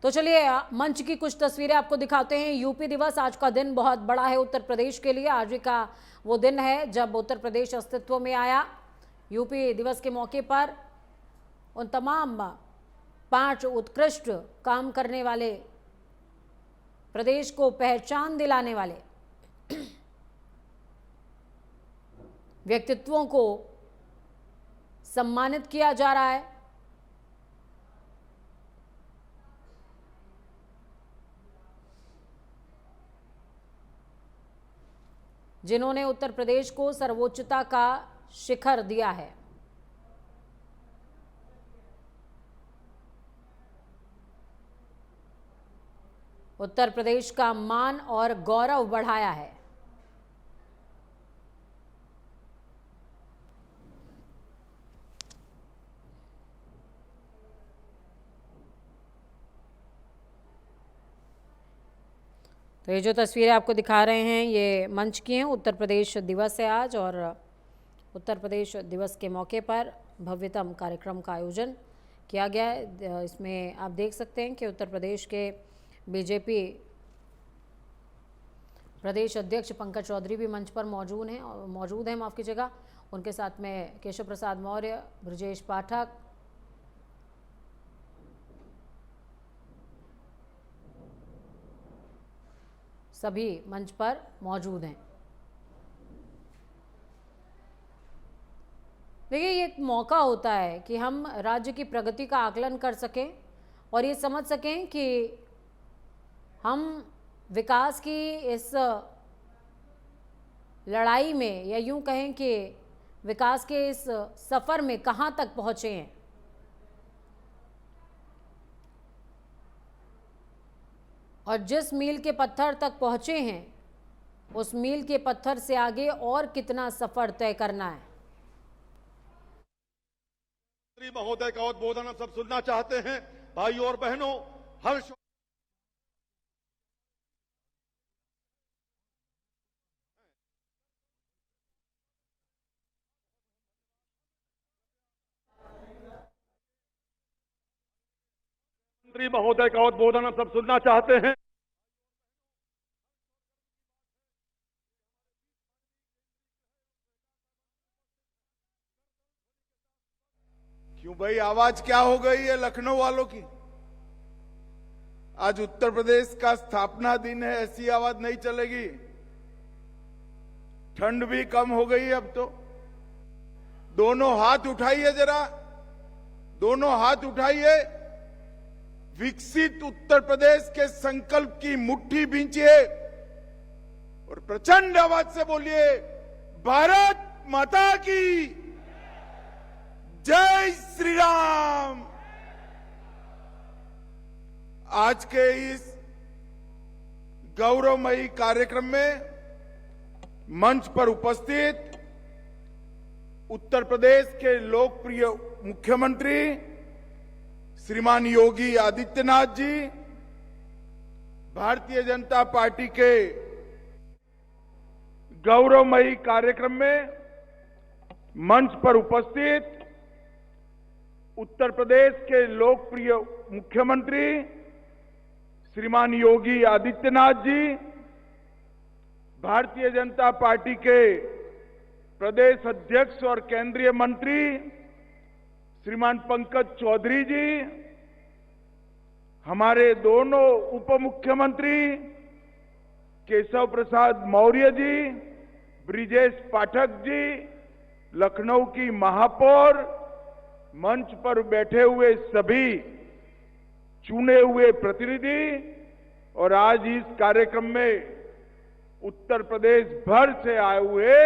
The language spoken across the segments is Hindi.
तो चलिए मंच की कुछ तस्वीरें आपको दिखाते हैं। यूपी दिवस आज का दिन बहुत बड़ा है उत्तर प्रदेश के लिए। आज का वो दिन है जब उत्तर प्रदेश अस्तित्व में आया। यूपी दिवस के मौके पर उन तमाम 5 उत्कृष्ट काम करने वाले, प्रदेश को पहचान दिलाने वाले व्यक्तित्वों को सम्मानित किया जा रहा है। जिन्होंने उत्तर प्रदेश को सर्वोच्चता का शिखर दिया है। उत्तर प्रदेश का मान और गौरव बढ़ाया है। तो ये जो तस्वीरें आपको दिखा रहे हैं ये मंच की हैं। उत्तर प्रदेश दिवस है आज और उत्तर प्रदेश दिवस के मौके पर भव्यतम कार्यक्रम का आयोजन किया गया है। इसमें आप देख सकते हैं कि उत्तर प्रदेश के बीजेपी प्रदेश अध्यक्ष पंकज चौधरी भी मंच पर मौजूद हैं, माफ़ कीजिएगा। उनके साथ में केशव प्रसाद मौर्य, ब्रजेश पाठक, सभी मंच पर मौजूद हैं। देखिए, ये एक मौका होता है कि हम राज्य की प्रगति का आकलन कर सकें और ये समझ सकें कि हम विकास की इस लड़ाई में, या यूं कहें कि विकास के इस सफ़र में कहां तक पहुंचे हैं। और जिस मील के पत्थर तक पहुंचे हैं, उस मील के पत्थर से आगे और कितना सफर तय करना है। महोदय का उद्बोधन हम सब सुनना चाहते हैं। भाइयों और बहनों, हर्ष मंत्री महोदय का उद्बोधन हम सब सुनना चाहते हैं। क्यों भाई, आवाज क्या हो गई है लखनऊ वालों की? आज उत्तर प्रदेश का स्थापना दिन है, ऐसी आवाज नहीं चलेगी। ठंड भी कम हो गई है अब तो। दोनों हाथ उठाइए जरा, दोनों हाथ उठाइए। विकसित उत्तर प्रदेश के संकल्प की मुट्ठी भींचिए और प्रचंड आवाज से बोलिए, भारत माता की जय श्री राम। आज के इस गौरवमयी कार्यक्रम में मंच पर उपस्थित उत्तर प्रदेश के लोकप्रिय मुख्यमंत्री श्रीमान योगी आदित्यनाथ जी, भारतीय जनता पार्टी के गौरवमयी कार्यक्रम में मंच पर उपस्थित उत्तर प्रदेश के लोकप्रिय मुख्यमंत्री श्रीमान योगी आदित्यनाथ जी, भारतीय जनता पार्टी के प्रदेश अध्यक्ष और केंद्रीय मंत्री श्रीमान पंकज चौधरी जी, हमारे दोनों उप मुख्यमंत्री केशव प्रसाद मौर्य जी, ब्रजेश पाठक जी, लखनऊ की महापौर, मंच पर बैठे हुए सभी चुने हुए प्रतिनिधि और आज इस कार्यक्रम में उत्तर प्रदेश भर से आए हुए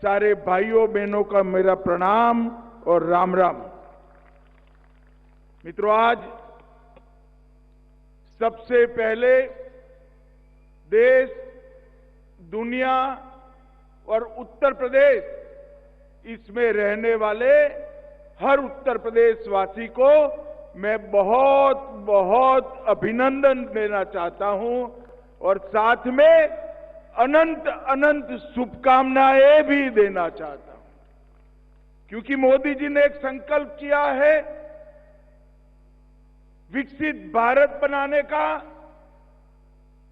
सारे भाइयों बहनों का मेरा प्रणाम और राम राम। मित्रों, आज सबसे पहले देश, दुनिया और उत्तर प्रदेश, इसमें रहने वाले हर उत्तर प्रदेशवासी को मैं बहुत बहुत अभिनंदन देना चाहता हूं और साथ में अनंत अनंत शुभकामनाएं भी देना चाहता हूं, क्योंकि मोदी जी ने एक संकल्प किया है विकसित भारत बनाने का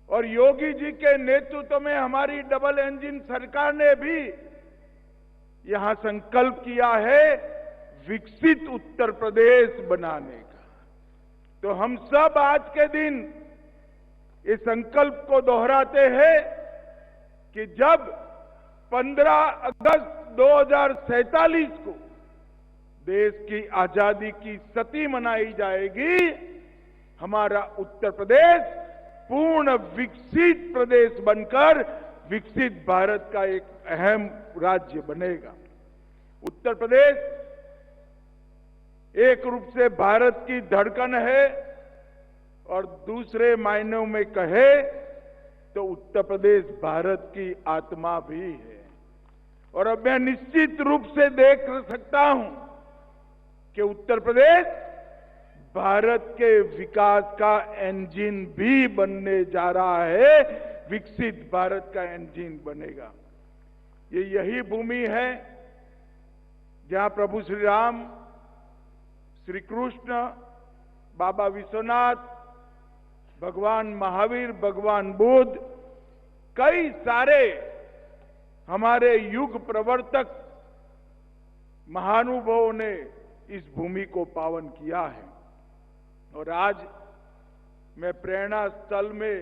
और योगी जी के नेतृत्व में हमारी डबल इंजन सरकार ने भी यहां संकल्प किया है विकसित उत्तर प्रदेश बनाने का। तो हम सब आज के दिन इस संकल्प को दोहराते हैं कि जब 15 अगस्त 2047 को देश की आजादी की शती मनाई जाएगी, हमारा उत्तर प्रदेश पूर्ण विकसित प्रदेश बनकर विकसित भारत का एक अहम राज्य बनेगा। उत्तर प्रदेश एक रूप से भारत की धड़कन है और दूसरे मायनों में कहे तो उत्तर प्रदेश भारत की आत्मा भी है। और अब मैं निश्चित रूप से देख सकता हूं कि उत्तर प्रदेश भारत के विकास का इंजन भी बनने जा रहा है, विकसित भारत का इंजन बनेगा। ये यही भूमि है जहां प्रभु श्री राम, श्री कृष्ण, बाबा विश्वनाथ, भगवान महावीर, भगवान बुद्ध, कई सारे हमारे युग प्रवर्तक महानुभावों ने इस भूमि को पावन किया है। और आज मैं प्रेरणा स्थल में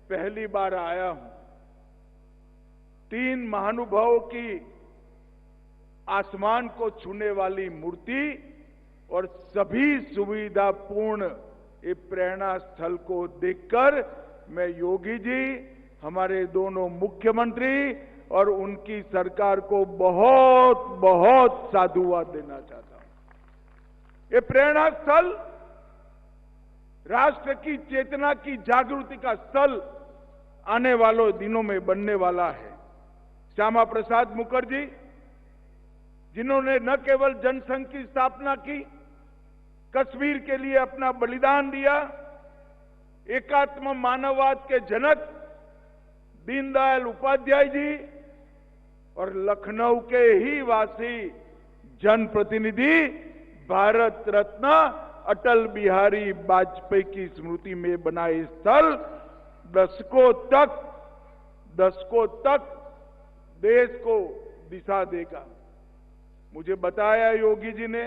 पहली बार आया हूं। 3 महानुभावों की आसमान को छूने वाली मूर्ति और सभी सुविधापूर्ण ये प्रेरणा स्थल को देखकर मैं योगी जी, हमारे दोनों मुख्यमंत्री और उनकी सरकार को बहुत बहुत साधुवाद देना चाहता हूं। ये प्रेरणा स्थल राष्ट्र की चेतना की जागृति का स्थल आने वालों दिनों में बनने वाला है। श्यामा प्रसाद मुखर्जी, जिन्होंने न केवल जनसंघ की स्थापना की, कश्मीर के लिए अपना बलिदान दिया, एकात्म मानववाद के जनक दीनदयाल उपाध्याय जी और लखनऊ के ही वासी जनप्रतिनिधि भारत रत्न अटल बिहारी वाजपेयी की स्मृति में बनाए स्थल दशकों तक देश को दिशा देगा। मुझे बताया योगी जी ने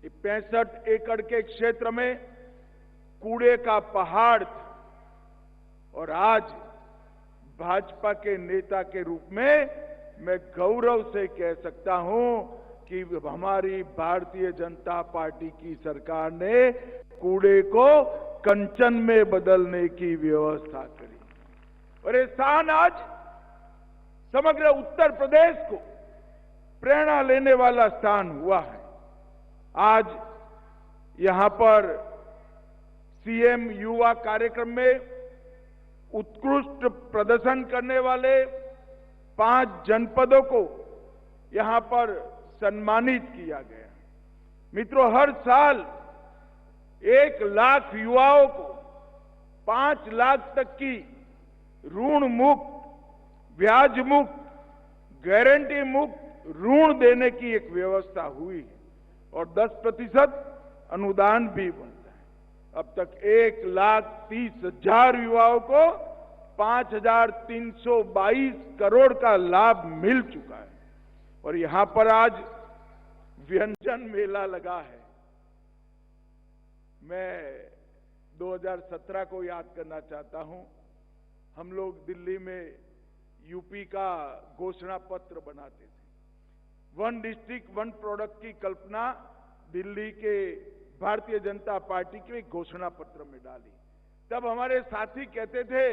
65 एकड़ के क्षेत्र में कूड़े का पहाड़ था और आज भाजपा के नेता के रूप में मैं गौरव से कह सकता हूं कि हमारी भारतीय जनता पार्टी की सरकार ने कूड़े को कंचन में बदलने की व्यवस्था करी और ये स्थान आज समग्र उत्तर प्रदेश को प्रेरणा लेने वाला स्थान हुआ है। आज यहां पर सीएम युवा कार्यक्रम में उत्कृष्ट प्रदर्शन करने वाले 5 जनपदों को यहां पर सम्मानित किया गया। मित्रों, हर साल 1 लाख युवाओं को 5 लाख तक की ऋण मुक्त, ब्याज मुक्त, गारंटी मुक्त ऋण देने की एक व्यवस्था हुई है और 10% अनुदान भी बनता है। अब तक 1,30,000 युवाओं को 5,322 करोड़ का लाभ मिल चुका है। और यहां पर आज व्यंजन मेला लगा है। मैं 2017 को याद करना चाहता हूं। हम लोग दिल्ली में यूपी का घोषणा पत्र बनाते थे। 1 डिस्ट्रिक्ट 1 प्रोडक्ट की कल्पना दिल्ली के भारतीय जनता पार्टी के घोषणा पत्र में डाली। तब हमारे साथी कहते थे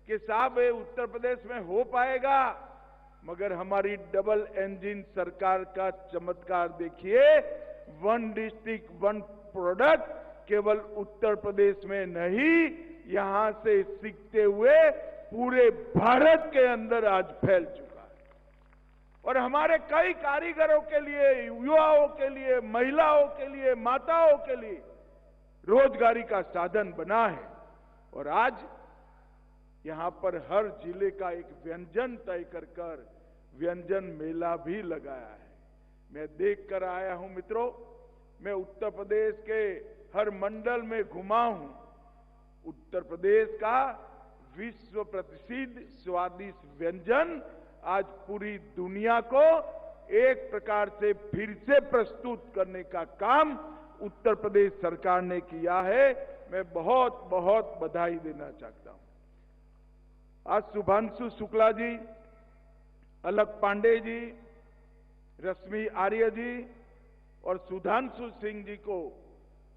कि साहब ये उत्तर प्रदेश में हो पाएगा, मगर हमारी डबल इंजन सरकार का चमत्कार देखिए। 1 डिस्ट्रिक्ट 1 प्रोडक्ट केवल उत्तर प्रदेश में नहीं, यहां से सीखते हुए पूरे भारत के अंदर आज फैल चुका है। और हमारे कई कारीगरों के लिए, युवाओं के लिए, महिलाओं के लिए, माताओं के लिए रोजगारी का साधन बना है। और आज यहां पर हर जिले का एक व्यंजन तय कर व्यंजन मेला भी लगाया है। मैं देख कर आया हूं मित्रों। मैं उत्तर प्रदेश के हर मंडल में घुमा हूं। उत्तर प्रदेश का विश्व प्रसिद्ध स्वादिष्ट व्यंजन आज पूरी दुनिया को एक प्रकार से फिर से प्रस्तुत करने का काम उत्तर प्रदेश सरकार ने किया है। मैं बहुत बहुत बधाई देना चाहता हूं। आज शुभांशु शुक्ला जी, अलक पांडे जी, रश्मि आर्य जी और सुधांशु सिंह जी को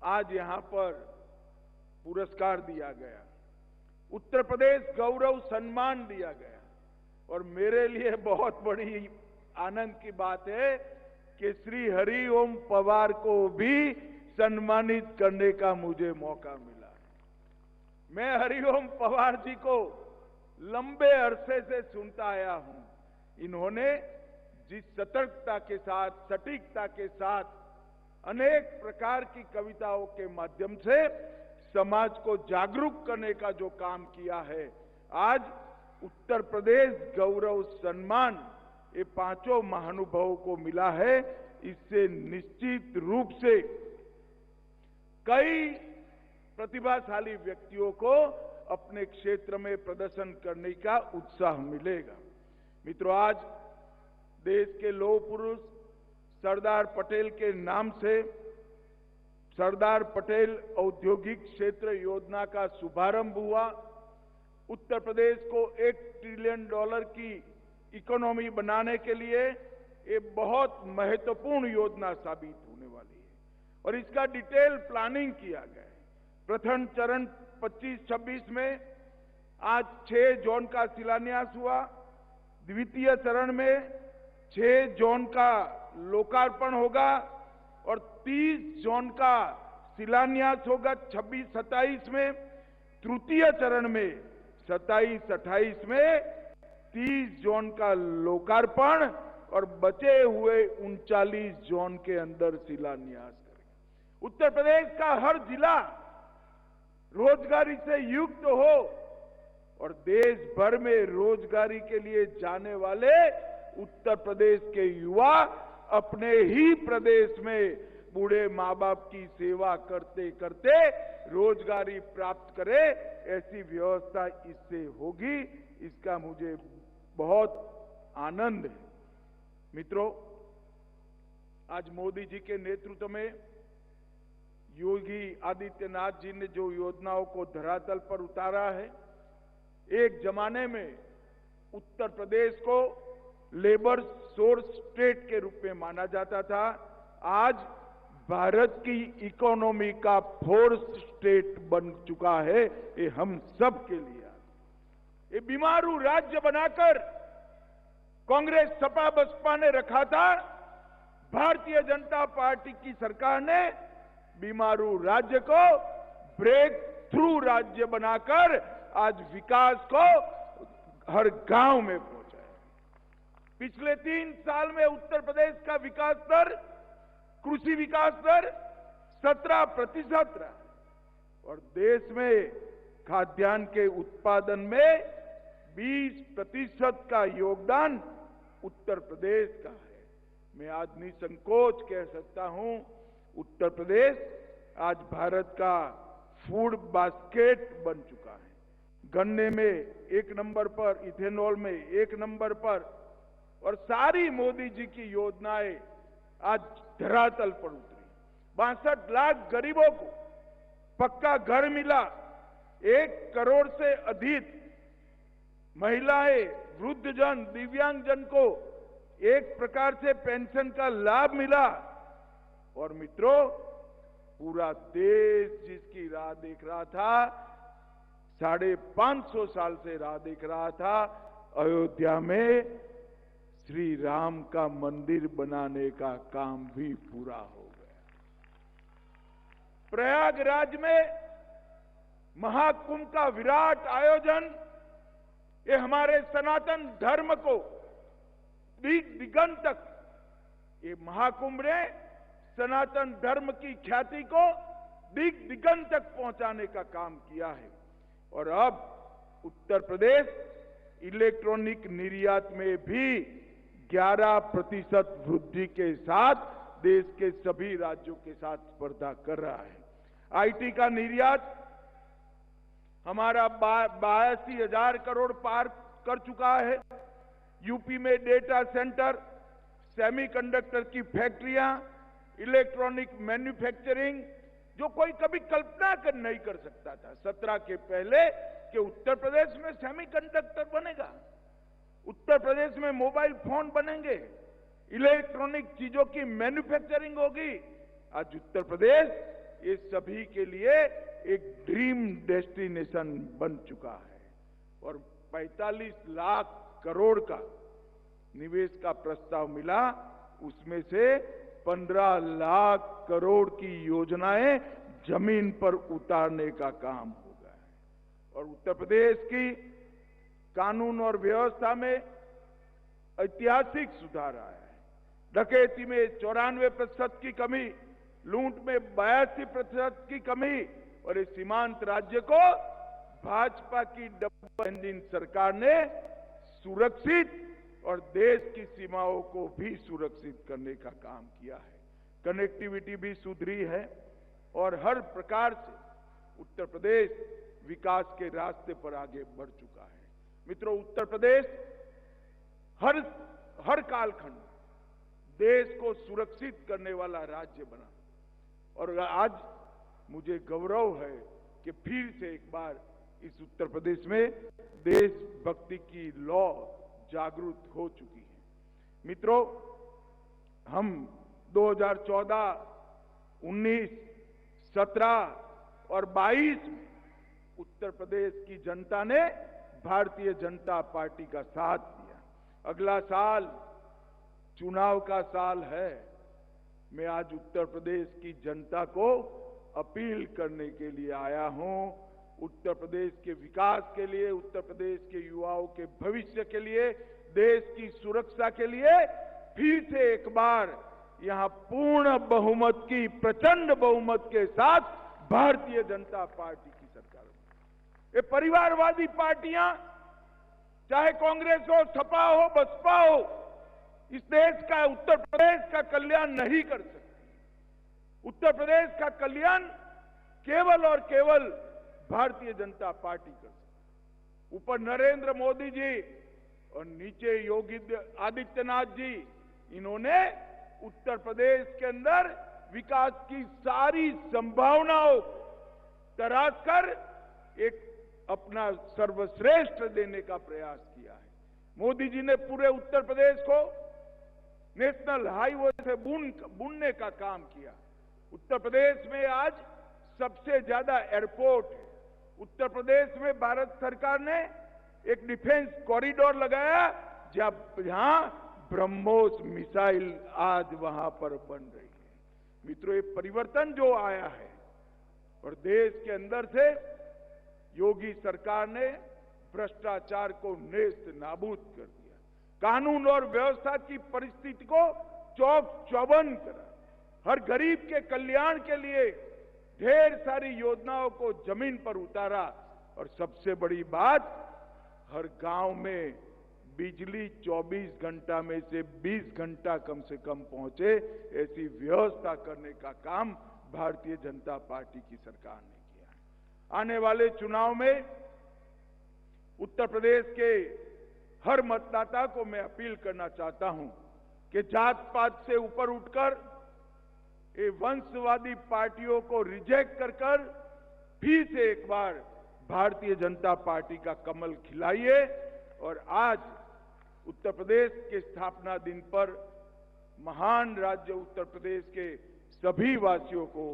आज यहां पर पुरस्कार दिया गया, उत्तर प्रदेश गौरव सम्मान दिया गया। और मेरे लिए बहुत बड़ी आनंद की बात है कि श्री हरिओम पवार को भी सम्मानित करने का मुझे मौका मिला है। मैं हरिओम पवार जी को लंबे अरसे से सुनता आया हूं। इन्होंने जिस सतर्कता के साथ, सटीकता के साथ अनेक प्रकार की कविताओं के माध्यम से समाज को जागरूक करने का जो काम किया है, आज उत्तर प्रदेश गौरव सम्मान ये पांचों महानुभावों को मिला है। इससे निश्चित रूप से कई प्रतिभाशाली व्यक्तियों को अपने क्षेत्र में प्रदर्शन करने का उत्साह मिलेगा। मित्रों, आज देश के लौह पुरुष सरदार पटेल के नाम से सरदार पटेल औद्योगिक क्षेत्र योजना का शुभारंभ हुआ। उत्तर प्रदेश को $1 ट्रिलियन की इकोनॉमी बनाने के लिए ये बहुत महत्वपूर्ण योजना साबित होने वाली है और इसका डिटेल प्लानिंग किया गया है। प्रथम चरण 25-26 में आज 6 जोन का शिलान्यास हुआ। द्वितीय चरण में 6 जोन का लोकार्पण होगा और 30 जोन का शिलान्यास होगा 26-27 में। तृतीय चरण में 27-28 में 30 जोन का लोकार्पण और बचे हुए 39 जोन के अंदर शिलान्यास करेंगे। उत्तर प्रदेश का हर जिला रोजगारी से युक्त हो और देश भर में रोजगारी के लिए जाने वाले उत्तर प्रदेश के युवा अपने ही प्रदेश में बूढ़े माँ बाप की सेवा करते करते रोजगारी प्राप्त करे, ऐसी व्यवस्था इससे होगी। इसका मुझे बहुत आनंद है। मित्रों, आज मोदी जी के नेतृत्व में योगी आदित्यनाथ जी ने जो योजनाओं को धरातल पर उतारा है, एक जमाने में उत्तर प्रदेश को लेबर सोर्स स्टेट के रूप में माना जाता था। आज भारत की इकोनॉमी का फोर्स स्टेट बन चुका है। ये हम सब के लिए ये बीमारू राज्य बनाकर कांग्रेस सपा बसपा ने रखा था। भारतीय जनता पार्टी की सरकार ने बीमारू राज्य को ब्रेक थ्रू राज्य बनाकर आज विकास को हर गांव में पहुंचाया। पिछले 3 साल में उत्तर प्रदेश का विकास दर, कृषि विकास दर 17% रहा और देश में खाद्यान्न के उत्पादन में 20% का योगदान उत्तर प्रदेश का है। मैं आज निसंकोच कह सकता हूं, उत्तर प्रदेश आज भारत का फूड बास्केट बन चुका है। गन्ने में 1 नंबर पर, इथेनॉल में 1 नंबर पर और सारी मोदी जी की योजनाएं आज धरातल पर उतरी। 62 लाख गरीबों को पक्का घर मिला। 1 करोड़ से अधिक महिलाएं, वृद्धजन, दिव्यांगजन को एक प्रकार से पेंशन का लाभ मिला। और मित्रों, पूरा देश जिसकी राह देख रहा था, 550 साल से राह देख रहा था, अयोध्या में श्री राम का मंदिर बनाने का काम भी पूरा हो गया। प्रयागराज में महाकुंभ का विराट आयोजन, ये हमारे सनातन धर्म को दिगंत तक, ये महाकुंभ ने सनातन धर्म की ख्याति को दिगंत तक पहुंचाने का काम किया है। और अब उत्तर प्रदेश इलेक्ट्रॉनिक निर्यात में भी 11% वृद्धि के साथ देश के सभी राज्यों के साथ स्पर्धा कर रहा है। आईटी का निर्यात हमारा 82,000 करोड़ पार कर चुका है। यूपी में डेटा सेंटर, सेमीकंडक्टर की फैक्ट्रियां, इलेक्ट्रॉनिक मैन्युफैक्चरिंग, जो कोई कभी कल्पना नहीं कर सकता था 17 के पहले कि उत्तर प्रदेश में सेमीकंडक्टर बनेगा, उत्तर प्रदेश में मोबाइल फोन बनेंगे, इलेक्ट्रॉनिक चीजों की मैन्युफैक्चरिंग होगी। आज उत्तर प्रदेश ये सभी के लिए एक ड्रीम डेस्टिनेशन बन चुका है और 45 लाख करोड़ का निवेश का प्रस्ताव मिला, उसमें से 15 लाख करोड़ की योजनाएं जमीन पर उतारने का काम हो गया है। और उत्तर प्रदेश की कानून और व्यवस्था में ऐतिहासिक सुधार आया है। डकैती में 94% की कमी, लूट में 82% की कमी, और इस सीमांत राज्य को भाजपा की डबल इंजन सरकार ने सुरक्षित और देश की सीमाओं को भी सुरक्षित करने का काम किया है। कनेक्टिविटी भी सुधरी है और हर प्रकार से उत्तर प्रदेश विकास के रास्ते पर आगे बढ़ चुका है। मित्रों, उत्तर प्रदेश हर कालखंड देश को सुरक्षित करने वाला राज्य बना और आज मुझे गौरव है कि फिर से एक बार इस उत्तर प्रदेश में देशभक्ति की लौ जागृत हो चुकी है। मित्रों, हम 2014, 19, 17 और 22 में उत्तर प्रदेश की जनता ने भारतीय जनता पार्टी का साथ दिया। अगला साल चुनाव का साल है। मैं आज उत्तर प्रदेश की जनता को अपील करने के लिए आया हूं। उत्तर प्रदेश के विकास के लिए, उत्तर प्रदेश के युवाओं के भविष्य के लिए, देश की सुरक्षा के लिए फिर से एक बार यहां पूर्ण बहुमत की, प्रचंड बहुमत के साथ भारतीय जनता पार्टी की सरकार बनी। ये परिवारवादी पार्टियां, चाहे कांग्रेस हो, सपा हो, बसपा हो, इस देश का, उत्तर प्रदेश का कल्याण नहीं कर सकती। उत्तर प्रदेश का कल्याण केवल और केवल भारतीय जनता पार्टी कर सकती। ऊपर नरेंद्र मोदी जी और नीचे योगी आदित्यनाथ जी, इन्होंने उत्तर प्रदेश के अंदर विकास की सारी संभावनाओं तराश कर एक अपना सर्वश्रेष्ठ देने का प्रयास किया है। मोदी जी ने पूरे उत्तर प्रदेश को नेशनल हाईवे से बुनने का काम किया। उत्तर प्रदेश में आज सबसे ज्यादा एयरपोर्ट है। उत्तर प्रदेश में भारत सरकार ने एक डिफेंस कॉरिडोर लगाया, जहां ब्रह्मोस मिसाइल आज वहां पर बन रही है। मित्रों, ये परिवर्तन जो आया है और देश के अंदर से योगी सरकार ने भ्रष्टाचार को नेस्त नाबूद कर दिया, कानून और व्यवस्था की परिस्थिति को चौक चौबंद करा, हर गरीब के कल्याण के लिए ढेर सारी योजनाओं को जमीन पर उतारा और सबसे बड़ी बात, हर गांव में बिजली 24 घंटा में से 20 घंटा कम से कम पहुंचे, ऐसी व्यवस्था करने का काम भारतीय जनता पार्टी की सरकार ने किया है। आने वाले चुनाव में उत्तर प्रदेश के हर मतदाता को मैं अपील करना चाहता हूं कि जात पात से ऊपर उठकर ये वंशवादी पार्टियों को रिजेक्ट कर फिर से एक बार भारतीय जनता पार्टी का कमल खिलाइए। और आज उत्तर प्रदेश के स्थापना दिन पर महान राज्य उत्तर प्रदेश के सभी वासियों को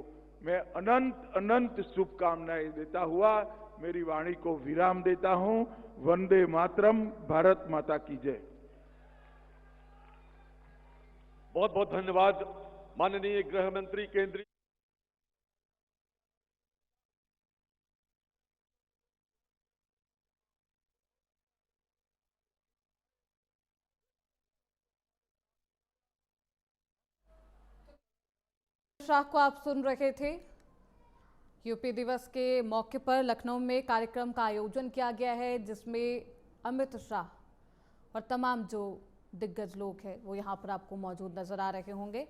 मैं अनंत अनंत शुभकामनाएं देता हुआ मेरी वाणी को विराम देता हूं। वंदे मातरम। भारत माता की जय। बहुत बहुत धन्यवाद माननीय गृह मंत्री केंद्रीय शाह को आप सुन रहे थे। यूपी दिवस के मौके पर लखनऊ में कार्यक्रम का आयोजन किया गया है, जिसमें अमित शाह और तमाम जो दिग्गज लोग हैं वो यहाँ पर आपको मौजूद नजर आ रहे होंगे।